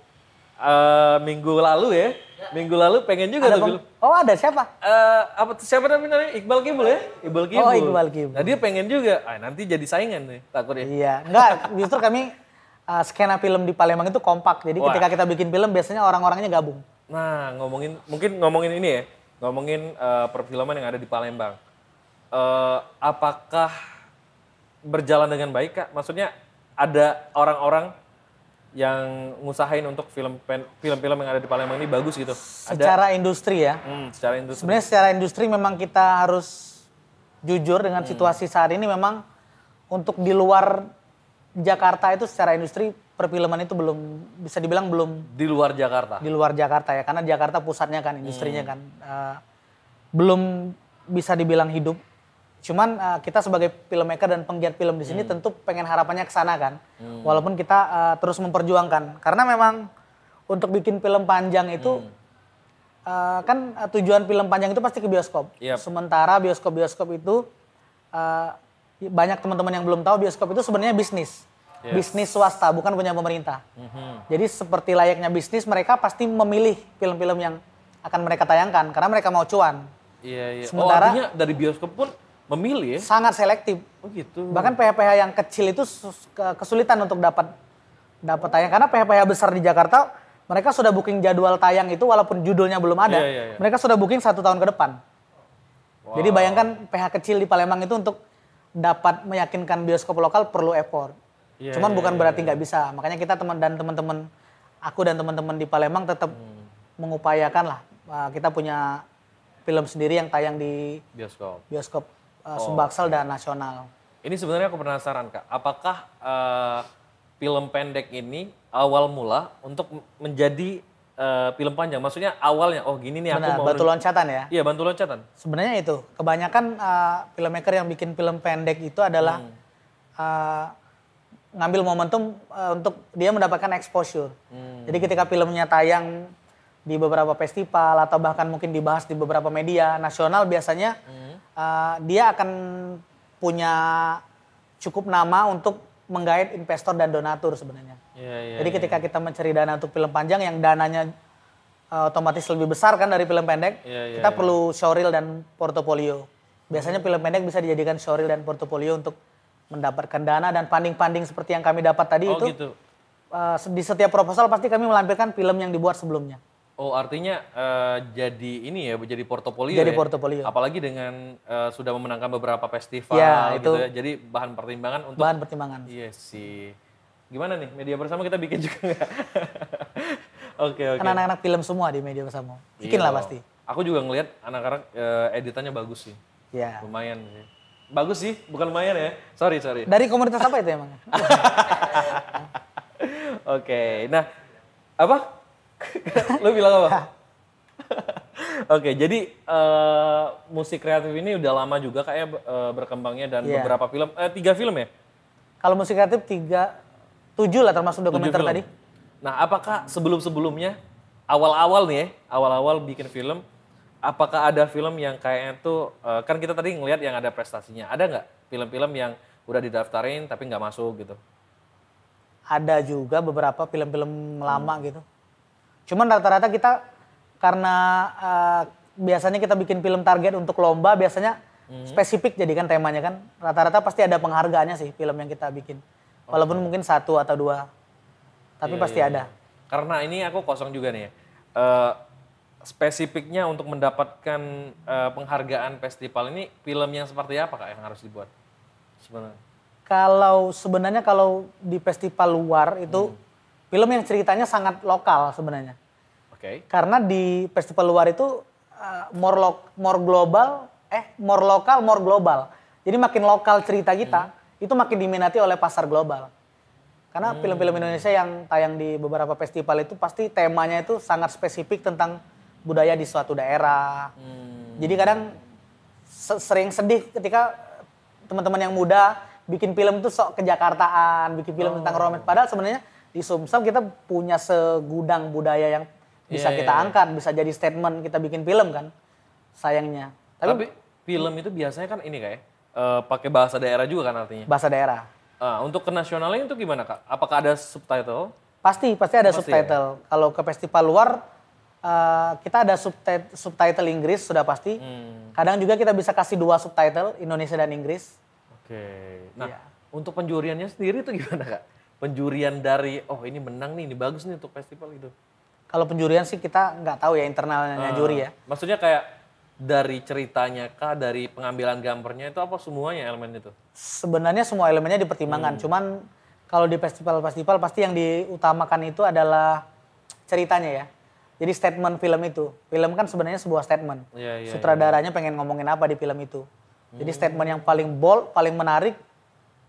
minggu lalu ya. Minggu lalu pengen juga tuh film. Oh ada siapa? Siapa namanya? Iqbal Kibul ya? Iqbal Kibul. Oh Iqbal Kibul. Nah dia pengen juga. Nanti jadi saingan nih takutnya. Iya, enggak. Justru kami skena film di Palembang itu kompak. Jadi ketika kita bikin film biasanya orang-orangnya gabung. Nah ngomongin ini ya. Ngomongin perfilman yang ada di Palembang. Apakah berjalan dengan baik Kak? Maksudnya ada orang-orang yang ngusahain untuk film-film yang ada di Palembang ini bagus gitu. Secara industri ya. Secara industri. Sebenarnya secara industri memang kita harus jujur dengan situasi saat ini memang untuk di luar Jakarta itu secara industri perfilman itu belum bisa dibilang belum di luar Jakarta. Di luar Jakarta ya, karena Jakarta pusatnya kan industrinya kan belum bisa dibilang hidup. Cuman kita sebagai filmmaker dan penggiat film di sini tentu pengen harapannya ke sana kan. Walaupun kita terus memperjuangkan. Karena memang untuk bikin film panjang itu kan tujuan film panjang itu pasti ke bioskop. Yep. Sementara bioskop-bioskop itu banyak teman-teman yang belum tahu bioskop itu sebenarnya bisnis. Yes. Bisnis swasta, bukan punya pemerintah. Jadi seperti layaknya bisnis, mereka pasti memilih film-film yang akan mereka tayangkan. Karena mereka mau cuan. Iya. Sementara, artinya dari bioskop pun memilih ya? Sangat selektif. Oh gitu. Bahkan PH-PH yang kecil itu kesulitan untuk dapat tayang. Karena PH-PH besar di Jakarta, mereka sudah booking jadwal tayang itu walaupun judulnya belum ada. Iya. Mereka sudah booking 1 tahun ke depan. Wow. Jadi bayangkan PH kecil di Palembang itu untuk dapat meyakinkan bioskop lokal perlu effort. Cuman bukan berarti nggak bisa. Makanya kita teman-teman, aku dan teman-teman di Palembang tetap mengupayakan lah. Kita punya film sendiri yang tayang di bioskop Sumbaksel dan nasional. Ini sebenarnya aku penasaran Kak, apakah film pendek ini awal mula untuk menjadi film panjang? Maksudnya awalnya, gini nih aku mau... Batu loncatan ya? Iya, batu loncatan. Sebenarnya itu, kebanyakan filmmaker yang bikin film pendek itu adalah ngambil momentum untuk dia mendapatkan exposure. Jadi ketika filmnya tayang di beberapa festival atau bahkan mungkin dibahas di beberapa media nasional biasanya dia akan punya cukup nama untuk menggait investor dan donatur sebenarnya. Jadi ketika kita mencari dana untuk film panjang yang dananya otomatis lebih besar kan dari film pendek, kita perlu showreel dan portofolio. Biasanya film pendek bisa dijadikan showreel dan portofolio untuk mendapatkan dana dan funding seperti yang kami dapat tadi itu. Gitu. Di setiap proposal pasti kami melampirkan film yang dibuat sebelumnya. Oh artinya jadi ini ya, jadi portofolio. Jadi portofolio. Apalagi dengan sudah memenangkan beberapa festival itu gitu ya. Jadi bahan pertimbangan untuk. Bahan pertimbangan. Iya sih. Gimana nih media bersama kita bikin juga nggak? Oke. Kan anak-anak film semua di media bersama. Bikin lah pasti. Aku juga ngelihat anak-anak editannya bagus sih. Iya. Lumayan sih. Bagus sih, bukan lumayan ya. Sorry. Dari komunitas apa itu emang? Oke, nah apa? Lu bilang apa? Oke, jadi musik kreatif ini udah lama juga kayak berkembangnya dan beberapa film, 3 film ya? Kalau musik kreatif 7 lah termasuk dokumenter tadi. Nah, apakah sebelum-sebelumnya awal-awal nih ya, awal-awal bikin film, apakah ada film yang kayaknya tuh, kan kita tadi ngelihat yang ada prestasinya, ada nggak film-film yang udah didaftarin tapi nggak masuk gitu? Ada juga beberapa film-film lama gitu. Cuman rata-rata kita karena biasanya kita bikin film target untuk lomba, biasanya spesifik jadikan temanya kan. Rata-rata pasti ada penghargaannya sih film yang kita bikin. Walaupun mungkin 1 atau 2, tapi pasti ada. Karena ini aku kosong juga nih ya. Spesifiknya untuk mendapatkan penghargaan festival ini film yang seperti apa Kak yang harus dibuat sebenarnya? Sebenarnya kalau di festival luar itu film yang ceritanya sangat lokal sebenarnya. Oke. Karena di festival luar itu more lokal, more global. Jadi makin lokal cerita kita itu makin diminati oleh pasar global. Karena film-film Indonesia yang tayang di beberapa festival itu pasti temanya itu sangat spesifik tentang budaya di suatu daerah. Jadi kadang sering sedih ketika teman-teman yang muda bikin film itu sok kejakartaan, bikin film tentang romance. Padahal sebenarnya di Sumsel kita punya segudang budaya yang bisa kita angkat, bisa jadi statement kita bikin film kan. Sayangnya. Tapi film itu biasanya kan ini kayak pakai bahasa daerah juga kan artinya? Bahasa daerah. Untuk ke nasionalnya itu gimana Kak? Apakah ada subtitle? Pasti ada Pasti subtitle. Ya? Kalau ke festival luar, kita ada subtitle Inggris sudah pasti. Kadang juga kita bisa kasih 2 subtitle, Indonesia dan Inggris. Oke. Nah, untuk penjuriannya sendiri itu gimana Kak? Penjurian dari, oh ini menang nih, ini bagus nih untuk festival itu. Kalau penjurian sih kita nggak tahu ya internalnya juri ya. Maksudnya kayak dari ceritanya kah, dari pengambilan gambarnya itu apa semuanya elemen itu? Sebenarnya semua elemennya dipertimbangkan. Cuman kalau di festival-festival pasti yang diutamakan itu adalah ceritanya ya. Jadi statement film itu. Film kan sebenarnya sebuah statement. Sutradaranya pengen ngomongin apa di film itu. Jadi statement yang paling bold, paling menarik,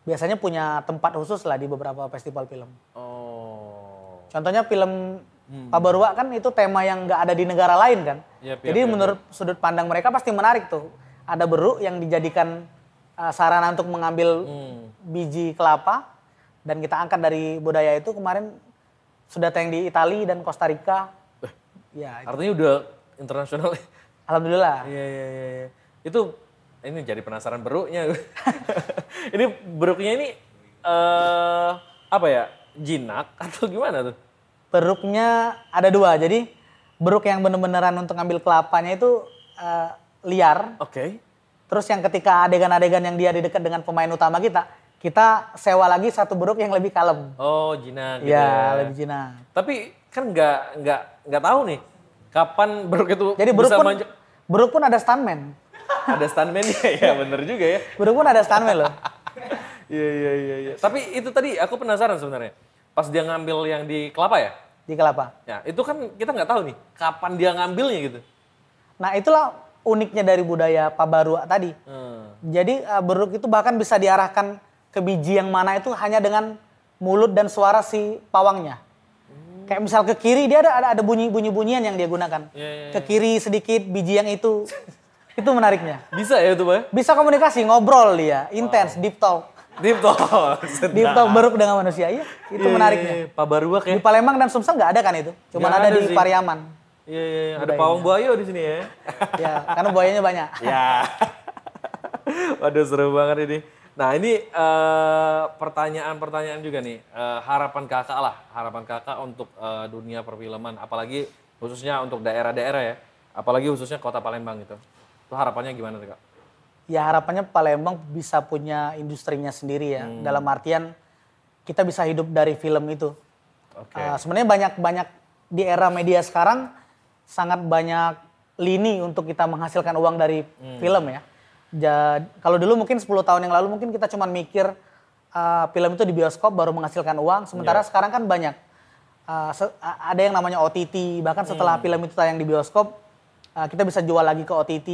biasanya punya tempat khusus lah di beberapa festival film. Oh. Contohnya film Pabarua kan itu tema yang nggak ada di negara lain kan. Jadi menurut sudut pandang mereka pasti menarik tuh. Ada beruk yang dijadikan sarana untuk mengambil biji kelapa dan kita angkat dari budaya itu. Kemarin sudah tayang di Italia dan Costa Rica. Ya, artinya udah internasional. Alhamdulillah. Iya. Itu ini jadi penasaran beruknya. Ini beruknya ini apa ya? Jinak atau gimana tuh? Beruknya ada 2. Jadi beruk yang bener-beneran untuk ngambil kelapanya itu liar. Oke. Terus yang ketika adegan-adegan yang dia di dekat dengan pemain utama kita sewa lagi 1 beruk yang lebih kalem. Oh, jinak gitu ya. Lebih jinak. Tapi kan nggak tahu nih kapan beruk itu jadi beruk pun ada stuntman. Ada stuntman ya bener juga ya. Beruk pun ada stuntman loh. Iya. Tapi itu tadi aku penasaran sebenarnya. Pas dia ngambil yang di kelapa ya? Di kelapa. Ya, itu kan kita nggak tahu nih kapan dia ngambilnya gitu. Nah, itulah uniknya dari budaya Pabarua tadi. Jadi beruk itu bahkan bisa diarahkan ke biji yang mana itu hanya dengan mulut dan suara si pawangnya. Kayak misal ke kiri dia ada bunyian yang dia gunakan. Ke kiri sedikit biji yang itu. Itu menariknya. Bisa ya itu, Pak? Bisa komunikasi, ngobrol dia, intens, deep talk. Deep talk. Deep talk beruk dengan manusia. Iya, itu menariknya. Pabarua kayak. Di Palembang dan Sumsel nggak ada kan itu? Cuman ada di Pariaman. Iya. Ada pawang buaya di sini ya. Ya, karena buayanya banyak. Ya. Waduh, seru banget ini. Nah, ini pertanyaan juga nih. Harapan kakak untuk dunia perfilman. Apalagi khususnya untuk daerah-daerah ya. Apalagi khususnya kota Palembang gitu. Itu harapannya gimana tuh, Kak? Ya harapannya Palembang bisa punya industrinya sendiri ya. Dalam artian kita bisa hidup dari film itu. Sebenarnya banyak di era media sekarang sangat banyak lini untuk kita menghasilkan uang dari film ya. Kalau dulu mungkin 10 tahun yang lalu mungkin kita cuma mikir film itu di bioskop baru menghasilkan uang. Sementara sekarang kan banyak. Ada yang namanya OTT. Bahkan setelah film itu tayang di bioskop, kita bisa jual lagi ke OTT.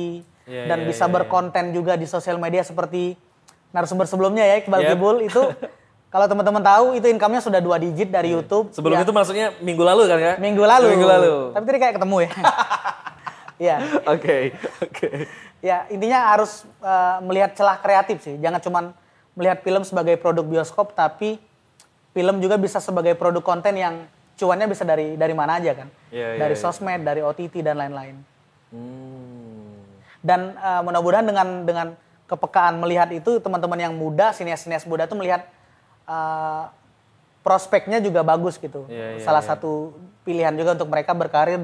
Dan bisa berkonten juga di sosial media seperti narasumber sebelumnya ya, Iqbal Kibul itu. Kalau teman-teman tahu itu income-nya sudah 2 digit dari YouTube. Sebelum itu maksudnya minggu lalu kan ya? Minggu lalu. Tapi tadi kayak ketemu ya. Iya. Oke. Ya intinya harus melihat celah kreatif sih. Jangan cuma melihat film sebagai produk bioskop, tapi film juga bisa sebagai produk konten yang cuannya bisa dari mana aja kan. Dari sosmed, dari OTT dan lain-lain. Dan mudah-mudahan dengan kepekaan melihat itu, teman-teman yang muda, sinias-sinias muda tuh melihat prospeknya juga bagus gitu. Salah satu pilihan juga untuk mereka berkarir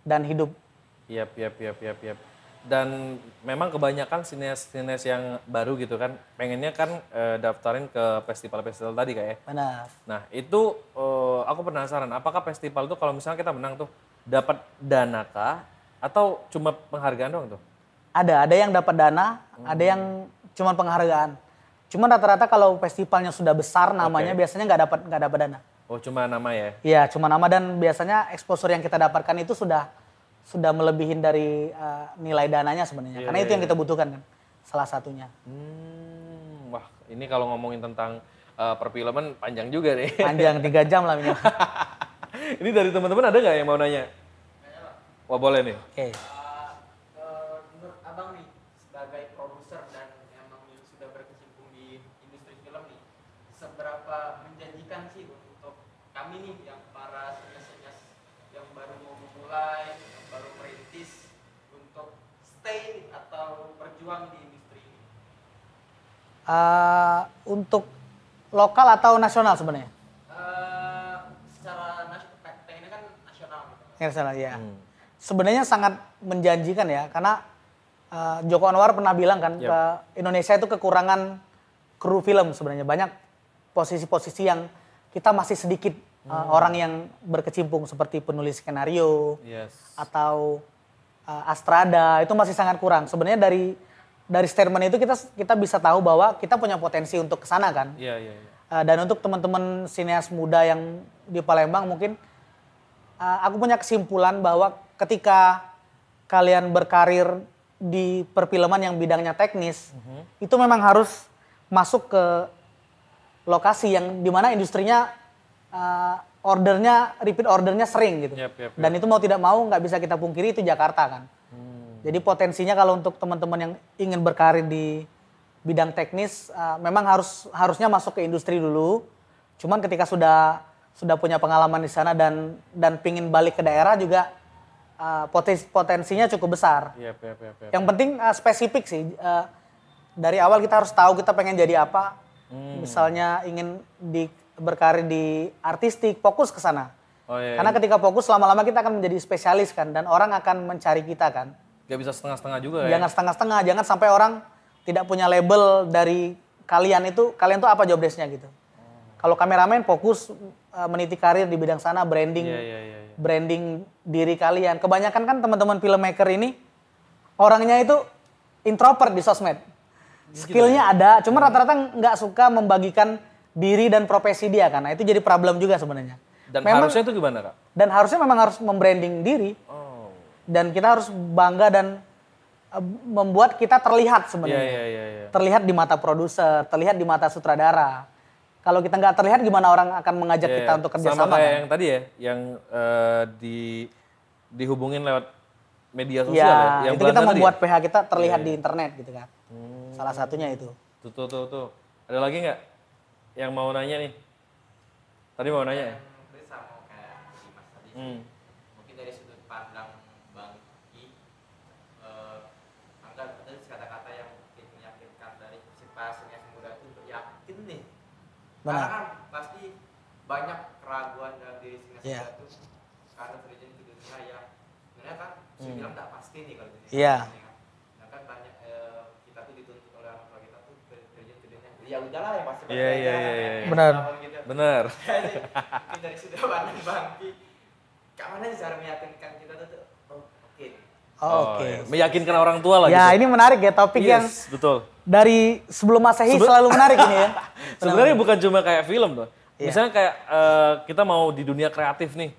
dan hidup. Yap. Dan memang kebanyakan sinias yang baru gitu kan, pengennya kan daftarin ke festival-festival tadi kayak. Benar. Nah itu aku penasaran, apakah festival itu kalau misalnya kita menang tuh dapat dana kah atau cuma penghargaan doang tuh? Ada yang dapat dana, ada yang cuma penghargaan. Cuma rata-rata kalau festivalnya sudah besar namanya biasanya nggak dapat dana. Oh cuma nama ya? Iya cuma nama dan biasanya exposure yang kita dapatkan itu sudah melebihin dari nilai dananya sebenarnya. Karena itu yang kita butuhkan kan, salah satunya. Wah ini kalau ngomongin tentang perfilman panjang juga nih. Panjang 3 jam lah minimal. Ini dari teman-teman ada nggak yang mau nanya? Wah boleh nih. Oke. Menurut abang nih sebagai produser dan emang sudah berkecimpung di industri film nih, seberapa menjanjikan sih untuk kami nih yang para senior yang baru mau memulai, yang baru merintis untuk stay atau berjuang di industri ini? Untuk lokal atau nasional sebenarnya? Internasional ya. Sebenarnya sangat menjanjikan ya, karena Joko Anwar pernah bilang kan ke Indonesia itu kekurangan kru film sebenarnya. Banyak posisi-posisi yang kita masih sedikit orang yang berkecimpung seperti penulis skenario atau Astrada itu masih sangat kurang. Sebenarnya dari statement itu kita bisa tahu bahwa kita punya potensi untuk ke sana kan. Dan untuk teman-teman sineas muda yang di Palembang mungkin aku punya kesimpulan bahwa ketika kalian berkarir di perfilman yang bidangnya teknis, itu memang harus masuk ke lokasi yang dimana industrinya repeat ordernya sering gitu. Dan itu mau tidak mau nggak bisa kita pungkiri itu Jakarta kan. Jadi potensinya kalau untuk teman-teman yang ingin berkarir di bidang teknis memang harusnya masuk ke industri dulu. Cuman ketika sudah punya pengalaman di sana dan pingin balik ke daerah juga potensinya cukup besar. Yang penting spesifik sih. Dari awal kita harus tahu kita pengen jadi apa. Misalnya ingin berkarir di artistik, fokus ke sana. Karena ketika fokus lama-lama kita akan menjadi spesialis kan dan orang akan mencari kita kan. Gak bisa setengah-setengah juga ya. Jangan setengah-setengah, jangan sampai orang tidak punya label dari kalian tuh apa job desk-nya gitu. Kalau kameramen fokus meniti karir di bidang sana, branding branding diri kalian. Kebanyakan kan teman-teman filmmaker ini orangnya itu introvert di sosmed. Skillnya ada, cuma rata-rata nggak suka membagikan diri dan profesi dia kan. Nah, itu jadi problem juga sebenarnya. Dan harusnya itu gimana, Kak? Dan harusnya memang harus membranding diri. Dan kita harus bangga dan membuat kita terlihat sebenarnya. Terlihat di mata produser, terlihat di mata sutradara. Kalau kita nggak terlihat gimana orang akan mengajak kita untuk kerjasama? Sama kayak kan? yang tadi ya, yang dihubungin lewat media sosial ya. Yang itu kita membuat PH kita terlihat di internet gitu kan. Salah satunya itu. Tuh. Ada lagi nggak yang mau nanya nih? Tadi mau nanya ya? Sama kayak Dimas tadi. Mungkin dari sudut pandang Bang Ki, ada kata-kata yang mungkin meyakinkan dari si pasien muda itu untuk yakin nih. Benar. Karena kan pasti banyak keraguan dalam diri si muda itu karena terjun ke dunia yang sebenarnya kan bisa bilang nggak pasti nih kalau di dunia. Iya. Nah kan banyak kita tuh dituntut oleh orang tua kita tuh terjun ke dunia. Ya udahlah yang pasti. Iya. Benar. Benar. Mungkin dari sudut pandang Bang Ki, mana cara meyakinkan kita tuh Oke. Meyakinkan orang tua lah Ya, gitu. ini menarik ya topik yang betul. dari sebelum Masehi selalu menarik ini ya. Sebenarnya bukan cuma kayak film tuh. Iya. Misalnya kayak kita mau di dunia kreatif nih.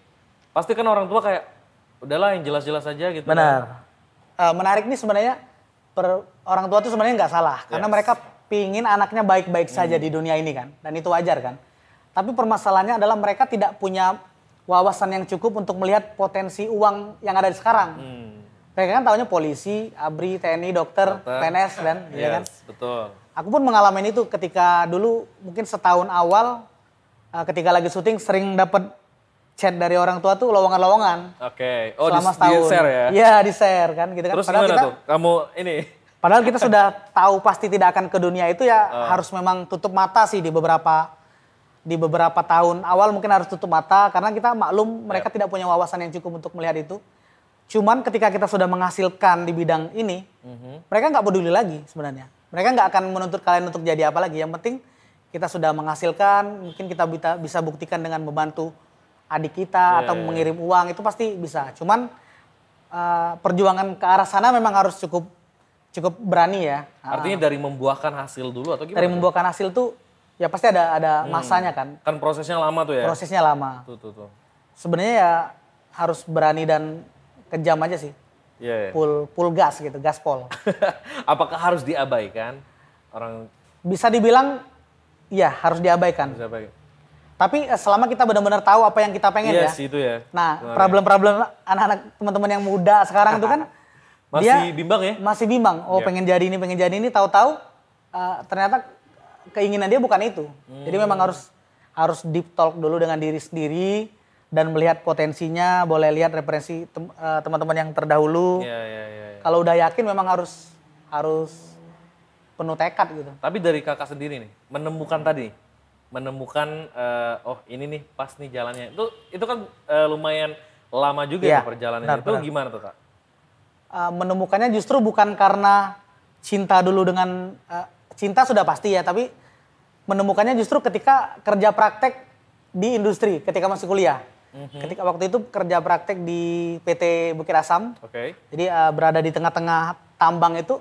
Pasti kan orang tua kayak udahlah yang jelas-jelas aja gitu. Benar. Menarik nih sebenarnya orang tua tuh sebenarnya nggak salah karena mereka pingin anaknya baik-baik saja di dunia ini kan, dan itu wajar kan. Tapi permasalahannya adalah mereka tidak punya wawasan yang cukup untuk melihat potensi uang yang ada di sekarang. Mereka kan taunya polisi, ABRI, TNI, dokter, PNS dan ya kan. Betul. Aku pun mengalami itu ketika dulu mungkin setahun awal ketika lagi syuting sering dapat chat dari orang tua tuh lowongan-lowongan. Oke. Selama setahun. Di-share ya? Iya, di-share kan gitu kan. Terus gimana tuh? Kamu ini Padahal kita sudah tahu pasti tidak akan ke dunia itu ya harus memang tutup mata sih di beberapa tahun awal mungkin harus tutup mata karena kita maklum mereka tidak punya wawasan yang cukup untuk melihat itu. Cuman ketika kita sudah menghasilkan di bidang ini, mereka nggak peduli lagi sebenarnya. Mereka nggak akan menuntut kalian untuk jadi apa lagi. Yang penting kita sudah menghasilkan, mungkin kita bisa buktikan dengan membantu adik kita atau mengirim uang itu pasti bisa. Cuman perjuangan ke arah sana memang harus cukup berani ya. artinya dari membuahkan hasil dulu atau gimana? Dari membuahkan hasil tuh ya pasti ada masanya kan. Kan prosesnya lama tuh ya? Prosesnya lama. Tuh. Sebenarnya ya harus berani dan kejam aja sih. Iya. Full gas gitu, gaspol. Apakah harus diabaikan orang? Bisa dibilang iya harus diabaikan. Tapi selama kita benar-benar tahu apa yang kita pengen ya. Yes, itu ya. Nah, problem-problem anak-anak teman-teman yang muda sekarang itu kan masih bimbang ya? Masih bimbang. Oh, pengen jadi ini, tahu-tahu ternyata keinginan dia bukan itu. Jadi memang harus deep talk dulu dengan diri sendiri dan melihat potensinya, boleh lihat referensi teman-teman yang terdahulu. Iya. Kalau udah yakin memang harus penuh tekad gitu. Tapi dari kakak sendiri nih, menemukan oh ini nih pas nih jalannya. Itu kan lumayan lama juga Iya, ya perjalanannya. Itu gimana tuh, Kak? Menemukannya justru bukan karena cinta dulu dengan cinta sudah pasti ya, tapi menemukannya justru ketika kerja praktek di industri ketika masih kuliah. Ketika waktu itu kerja praktek di PT Bukit Asam. Jadi berada di tengah-tengah tambang itu,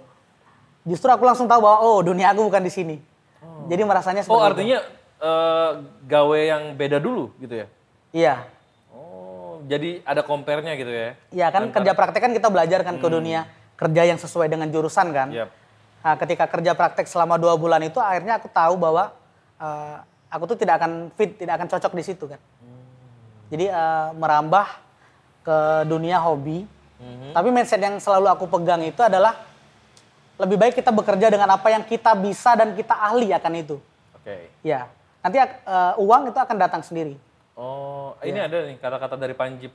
justru aku langsung tahu bahwa dunia aku bukan di sini. Jadi merasanya seperti itu. Artinya gawe yang beda dulu gitu ya? Iya. Jadi ada compare-nya gitu ya? Iya kan kerja praktek kan kita belajar kan ke dunia kerja yang sesuai dengan jurusan kan. Yep. Nah, ketika kerja praktek selama 2 bulan itu akhirnya aku tahu bahwa aku tuh tidak akan fit, tidak akan cocok di situ kan. Jadi merambah ke dunia hobi. Tapi mindset yang selalu aku pegang itu adalah lebih baik kita bekerja dengan apa yang kita bisa dan kita ahli akan itu. Ya, nanti uang itu akan datang sendiri. Ini ada nih kata-kata dari Panji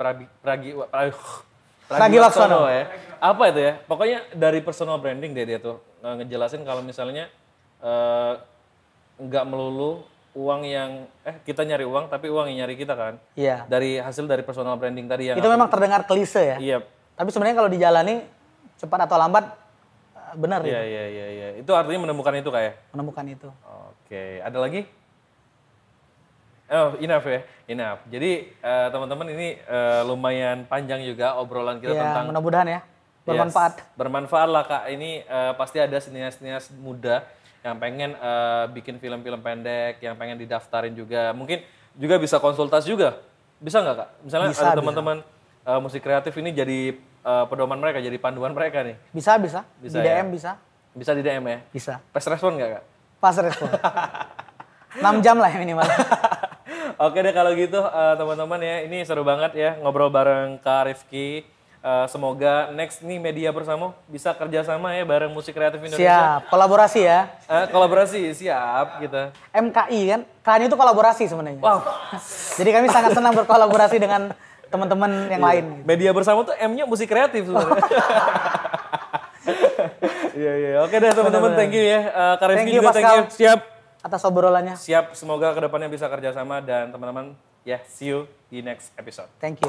Pragiwaksono ya. Apa itu ya? Pokoknya dari personal branding dia tuh ngejelasin kalau misalnya nggak melulu uang yang kita nyari uang tapi uang yang nyari kita kan. Iya. Dari hasil dari personal branding tadi yang itu memang terdengar klise ya. Iya. Tapi sebenarnya kalau dijalani cepat atau lambat benar. Iya. Itu artinya menemukan itu kayak. Menemukan itu. Oke, ada lagi? Enough ya, enough. Jadi teman-teman ini lumayan panjang juga obrolan kita tentang. Mudah-mudahan ya, bermanfaat. Bermanfaat lah Kak. Ini pasti ada sinias-sinias muda yang pengen bikin film-film pendek, yang pengen didaftarin juga. Mungkin juga bisa konsultasi juga. Bisa nggak Kak? Misalnya ada teman-teman musik kreatif ini jadi pedoman mereka, jadi panduan mereka nih. Bisa. Di DM ya? bisa. Bisa di DM ya? Bisa. Fast respon nggak Kak? Fast respon. 6 jam lah minimal. Oke deh kalau gitu teman-teman ya, ini seru banget ya ngobrol bareng Kak Rifki. Semoga next nih Media Bersamo bisa kerjasama ya bareng Musik Kreatif Indonesia. Siap, kolaborasi ya. Kolaborasi, siap kita. MKI kan, K-nya itu kolaborasi sebenarnya. Wow. Jadi kami sangat senang berkolaborasi dengan teman-teman yang lain. Media Bersamo tuh M-nya Musik Kreatif sebenarnya. Iya. Oke deh teman-teman, thank you ya. Kak Rifki juga thank you. Siap. Atas obrolannya. Siap, semoga kedepannya bisa kerjasama dan teman-teman ya see you di next episode. Thank you.